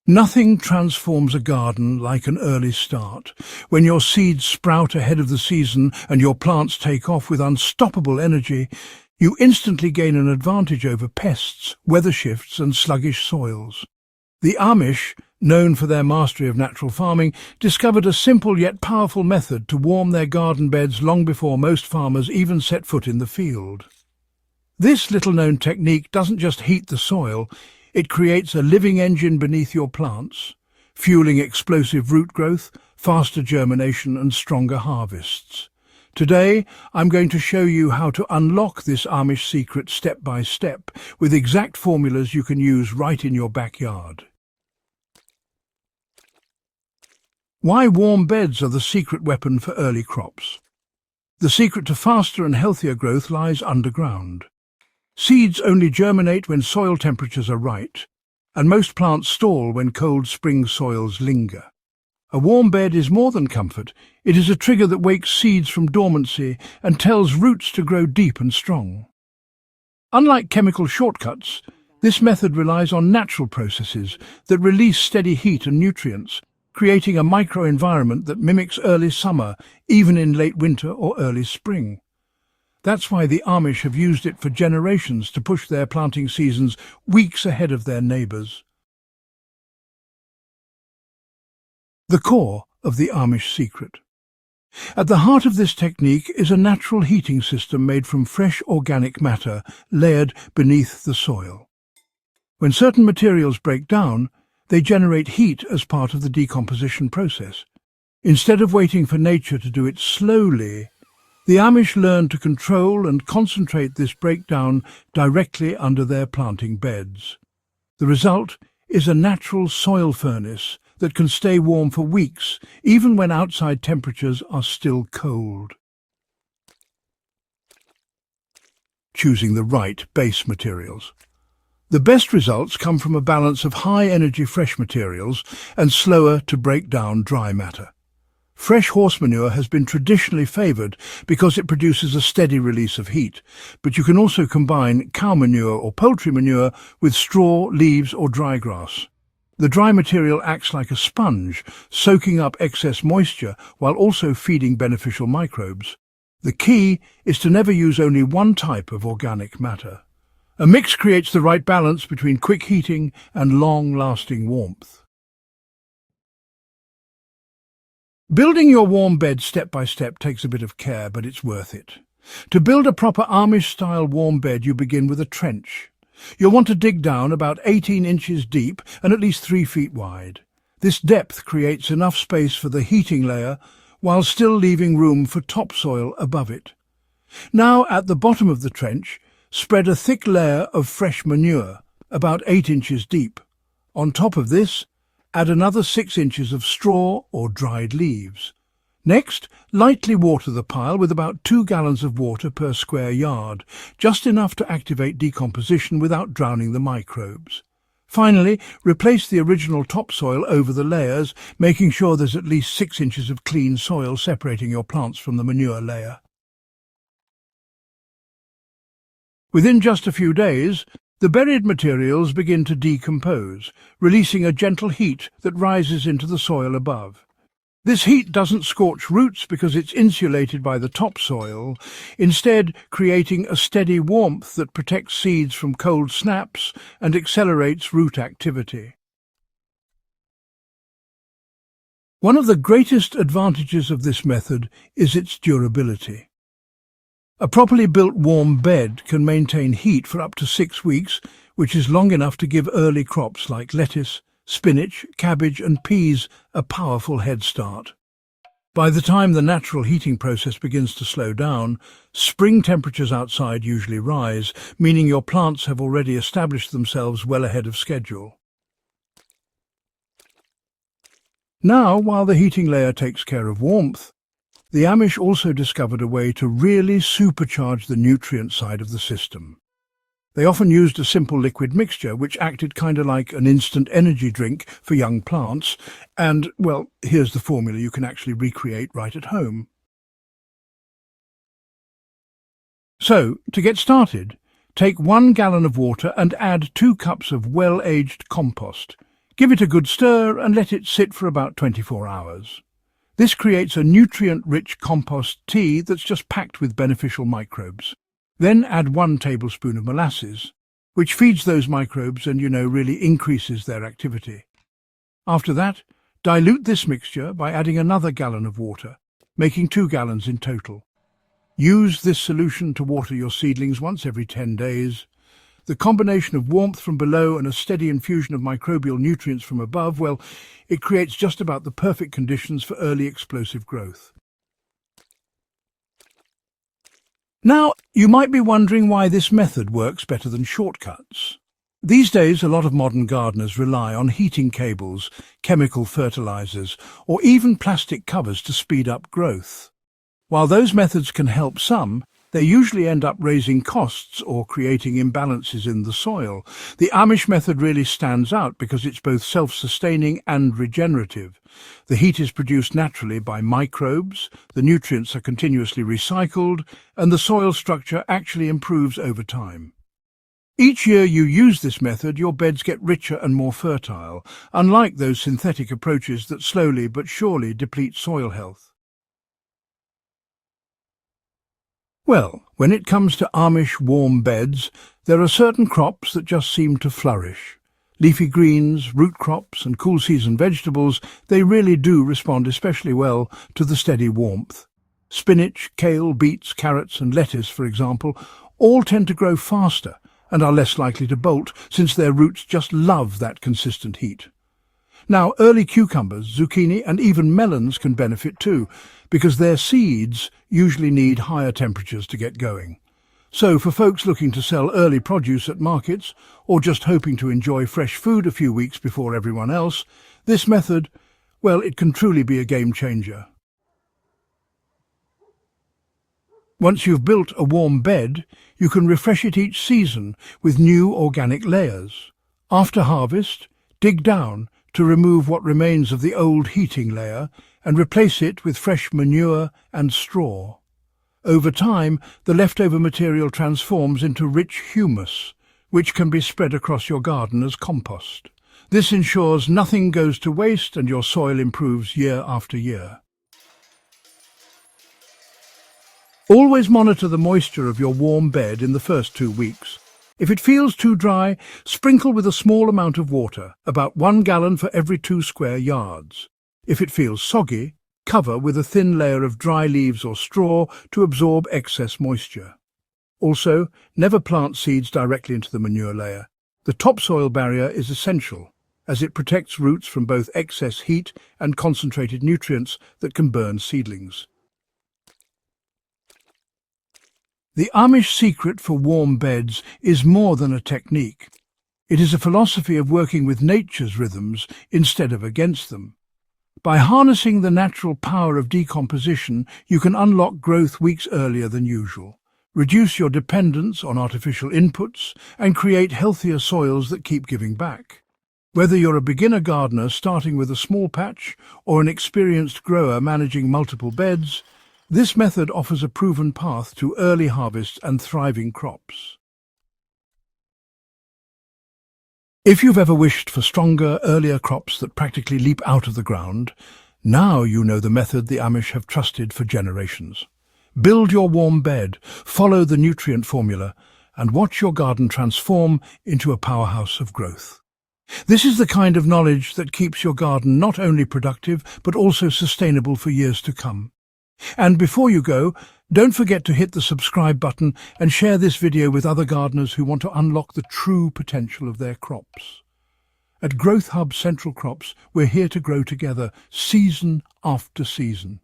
Nothing transforms a garden like an early start. When your seeds sprout ahead of the season and your plants take off with unstoppable energy, you instantly gain an advantage over pests, weather shifts and sluggish soils. The Amish, known for their mastery of natural farming, discovered a simple yet powerful method to warm their garden beds long before most farmers even set foot in the field. This little-known technique doesn't just heat the soil, it creates a living engine beneath your plants, fueling explosive root growth, faster germination and stronger harvests. Today, I'm going to show you how to unlock this Amish secret step by step with exact formulas you can use right in your backyard. Why warm beds are the secret weapon for early crops. The secret to faster and healthier growth lies underground. Seeds only germinate when soil temperatures are right, and most plants stall when cold spring soils linger. A warm bed is more than comfort, it is a trigger that wakes seeds from dormancy and tells roots to grow deep and strong. Unlike chemical shortcuts, this method relies on natural processes that release steady heat and nutrients, creating a microenvironment that mimics early summer, even in late winter or early spring. That's why the Amish have used it for generations to push their planting seasons weeks ahead of their neighbours. The core of the Amish secret. At the heart of this technique is a natural heating system made from fresh organic matter layered beneath the soil. When certain materials break down, they generate heat as part of the decomposition process. Instead of waiting for nature to do it slowly, the Amish learned to control and concentrate this breakdown directly under their planting beds. The result is a natural soil furnace that can stay warm for weeks, even when outside temperatures are still cold. Choosing the right base materials. The best results come from a balance of high-energy fresh materials and slower-to-break-down dry matter. Fresh horse manure has been traditionally favoured because it produces a steady release of heat, but you can also combine cow manure or poultry manure with straw, leaves or dry grass. The dry material acts like a sponge, soaking up excess moisture while also feeding beneficial microbes. The key is to never use only one type of organic matter. A mix creates the right balance between quick heating and long-lasting warmth. Building your warm bed step by step takes a bit of care, but it's worth it. To build a proper Amish-style warm bed, you begin with a trench. You'll want to dig down about 18 inches deep and at least 3 feet wide. This depth creates enough space for the heating layer while still leaving room for topsoil above it. Now, at the bottom of the trench, spread a thick layer of fresh manure, about 8 inches deep. On top of this, add another 6 inches of straw or dried leaves. Next, lightly water the pile with about 2 gallons of water per square yard, just enough to activate decomposition without drowning the microbes. Finally, replace the original topsoil over the layers, making sure there's at least 6 inches of clean soil separating your plants from the manure layer. Within just a few days, the buried materials begin to decompose, releasing a gentle heat that rises into the soil above. This heat doesn't scorch roots because it's insulated by the topsoil, instead creating a steady warmth that protects seeds from cold snaps and accelerates root activity. One of the greatest advantages of this method is its durability. A properly built warm bed can maintain heat for up to 6 weeks, which is long enough to give early crops like lettuce, spinach, cabbage and peas a powerful head start. By the time the natural heating process begins to slow down, spring temperatures outside usually rise, meaning your plants have already established themselves well ahead of schedule. Now, while the heating layer takes care of warmth, the Amish also discovered a way to really supercharge the nutrient side of the system. They often used a simple liquid mixture which acted kind of like an instant energy drink for young plants, and, well, here's the formula you can actually recreate right at home. So, to get started, take 1 gallon of water and add 2 cups of well-aged compost. Give it a good stir and let it sit for about 24 hours. This creates a nutrient-rich compost tea that's just packed with beneficial microbes. Then add 1 tablespoon of molasses, which feeds those microbes and, really increases their activity. After that, dilute this mixture by adding another gallon of water, making 2 gallons in total. Use this solution to water your seedlings once every 10 days. The combination of warmth from below and a steady infusion of microbial nutrients from above, well, it creates just about the perfect conditions for early explosive growth. Now, you might be wondering why this method works better than shortcuts. These days, a lot of modern gardeners rely on heating cables, chemical fertilizers, or even plastic covers to speed up growth. While those methods can help some, they usually end up raising costs or creating imbalances in the soil. The Amish method really stands out because it's both self-sustaining and regenerative. The heat is produced naturally by microbes, the nutrients are continuously recycled, and the soil structure actually improves over time. Each year you use this method, your beds get richer and more fertile, unlike those synthetic approaches that slowly but surely deplete soil health. Well, when it comes to Amish warm beds, there are certain crops that just seem to flourish. Leafy greens, root crops and cool season vegetables, they really do respond especially well to the steady warmth. Spinach, kale, beets, carrots and lettuce, for example, all tend to grow faster and are less likely to bolt since their roots just love that consistent heat. Now, early cucumbers, zucchini and even melons can benefit too, because their seeds usually need higher temperatures to get going. So for folks looking to sell early produce at markets, or just hoping to enjoy fresh food a few weeks before everyone else, this method, well, it can truly be a game changer. Once you've built a warm bed, you can refresh it each season with new organic layers. After harvest, dig down to remove what remains of the old heating layer and replace it with fresh manure and straw. Over time, the leftover material transforms into rich humus, which can be spread across your garden as compost. This ensures nothing goes to waste and your soil improves year after year. Always monitor the moisture of your warm bed in the first 2 weeks. If it feels too dry, sprinkle with a small amount of water, about 1 gallon for every 2 square yards. If it feels soggy, cover with a thin layer of dry leaves or straw to absorb excess moisture. Also, never plant seeds directly into the manure layer. The topsoil barrier is essential, as it protects roots from both excess heat and concentrated nutrients that can burn seedlings. The Amish secret for warm beds is more than a technique. It is a philosophy of working with nature's rhythms instead of against them. By harnessing the natural power of decomposition, you can unlock growth weeks earlier than usual, reduce your dependence on artificial inputs, and create healthier soils that keep giving back. Whether you're a beginner gardener starting with a small patch or an experienced grower managing multiple beds, this method offers a proven path to early harvests and thriving crops. If you've ever wished for stronger, earlier crops that practically leap out of the ground, now you know the method the Amish have trusted for generations. Build your warm bed, follow the nutrient formula, and watch your garden transform into a powerhouse of growth. This is the kind of knowledge that keeps your garden not only productive, but also sustainable for years to come. And before you go, don't forget to hit the subscribe button and share this video with other gardeners who want to unlock the true potential of their crops. At Growth Hub Central Crops, we're here to grow together, season after season.